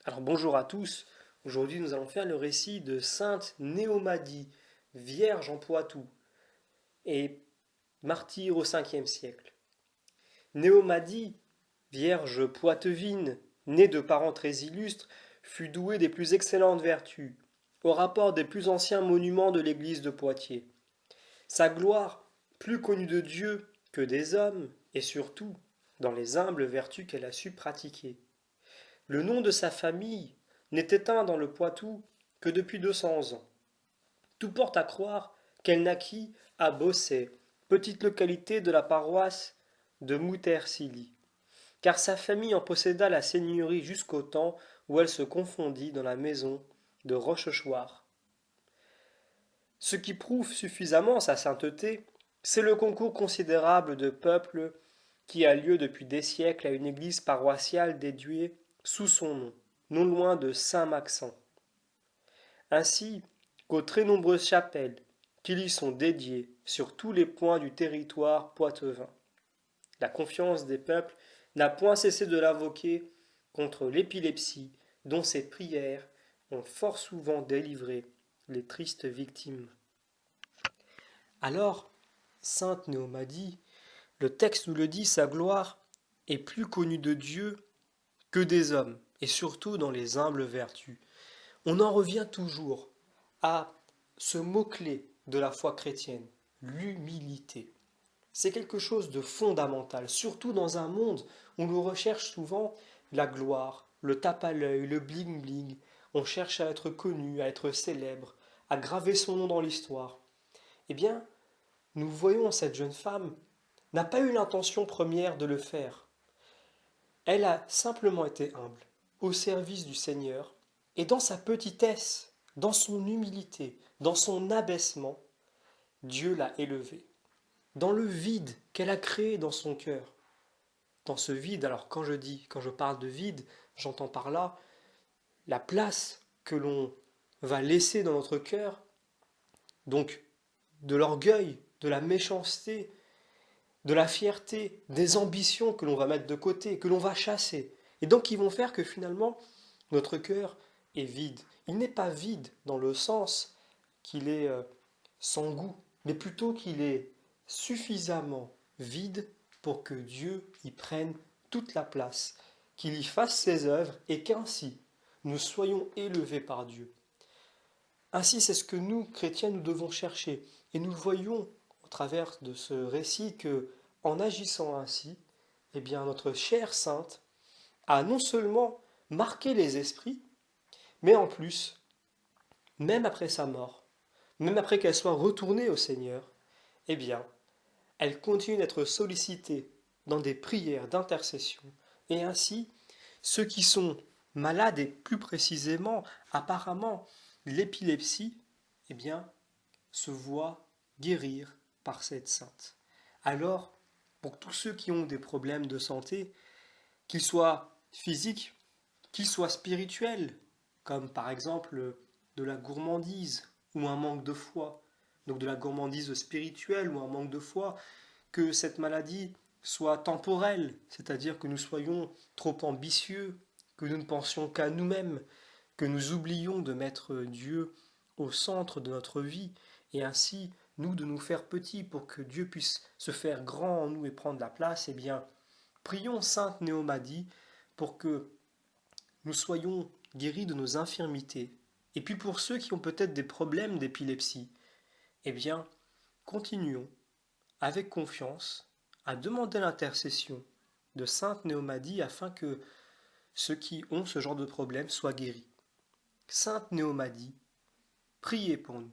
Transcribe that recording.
Alors bonjour à tous, aujourd'hui nous allons faire le récit de Sainte Néomadie, vierge en Poitou et martyre au 5e siècle. Néomadie, vierge poitevine, née de parents très illustres, fut douée des plus excellentes vertus, au rapport des plus anciens monuments de l'église de Poitiers. Sa gloire, plus connue de Dieu que des hommes, et surtout dans les humbles vertus qu'elle a su pratiquer. Le nom de sa famille n'est éteint dans le Poitou que depuis 200 ans. Tout porte à croire qu'elle naquit à Bossey, petite localité de la paroisse de Moutersilly, car sa famille en posséda la seigneurie jusqu'au temps où elle se confondit dans la maison de Rochechouart. Ce qui prouve suffisamment sa sainteté, c'est le concours considérable de peuple qui a lieu depuis des siècles à une église paroissiale dédiée sous son nom, non loin de Saint-Maxent, ainsi qu'aux très nombreuses chapelles qui lui sont dédiées sur tous les points du territoire poitevin. La confiance des peuples n'a point cessé de l'invoquer contre l'épilepsie, dont ses prières ont fort souvent délivré les tristes victimes. Alors, sainte Néomadie, le texte nous le dit, sa gloire est plus connue de Dieu que des hommes, et surtout dans les humbles vertus. On en revient toujours à ce mot-clé de la foi chrétienne, l'humilité. C'est quelque chose de fondamental, surtout dans un monde où l'on recherche souvent la gloire, le tape à l'œil, le bling-bling. On cherche à être connu, à être célèbre, à graver son nom dans l'histoire. Eh bien, nous voyons cette jeune femme n'a pas eu l'intention première de le faire. Elle a simplement été humble, au service du Seigneur, et dans sa petitesse, dans son humilité, dans son abaissement, Dieu l'a élevée. Dans le vide qu'elle a créé dans son cœur. Dans ce vide, alors quand je parle de vide, j'entends par là la place que l'on va laisser dans notre cœur, donc de l'orgueil, de la méchanceté, de la fierté, des ambitions que l'on va mettre de côté, que l'on va chasser. Et donc qui vont faire que finalement, notre cœur est vide. Il n'est pas vide dans le sens qu'il est sans goût, mais plutôt qu'il est suffisamment vide pour que Dieu y prenne toute la place, qu'il y fasse ses œuvres et qu'ainsi nous soyons élevés par Dieu. Ainsi, c'est ce que nous, chrétiens, nous devons chercher. Et nous voyons au travers de ce récit que, en agissant ainsi, eh bien, notre chère sainte a non seulement marqué les esprits, mais en plus, même après sa mort, même après qu'elle soit retournée au Seigneur, eh bien, elle continue d'être sollicitée dans des prières d'intercession. Et ainsi, ceux qui sont malades, et plus précisément, apparemment, l'épilepsie, eh bien, se voient guérir par cette sainte. Alors, pour tous ceux qui ont des problèmes de santé, qu'ils soient physiques, qu'ils soient spirituels, comme par exemple de la gourmandise ou un manque de foi, donc de la gourmandise spirituelle ou un manque de foi, que cette maladie soit temporelle, c'est-à-dire que nous soyons trop ambitieux, que nous ne pensions qu'à nous-mêmes, que nous oublions de mettre Dieu au centre de notre vie, et ainsi nous de nous faire petits pour que Dieu puisse se faire grand en nous et prendre la place, eh bien, prions Sainte Néomadie pour que nous soyons guéris de nos infirmités. Et puis pour ceux qui ont peut-être des problèmes d'épilepsie, eh bien, continuons avec confiance à demander l'intercession de Sainte Néomadie afin que ceux qui ont ce genre de problème soient guéris. Sainte Néomadie, priez pour nous.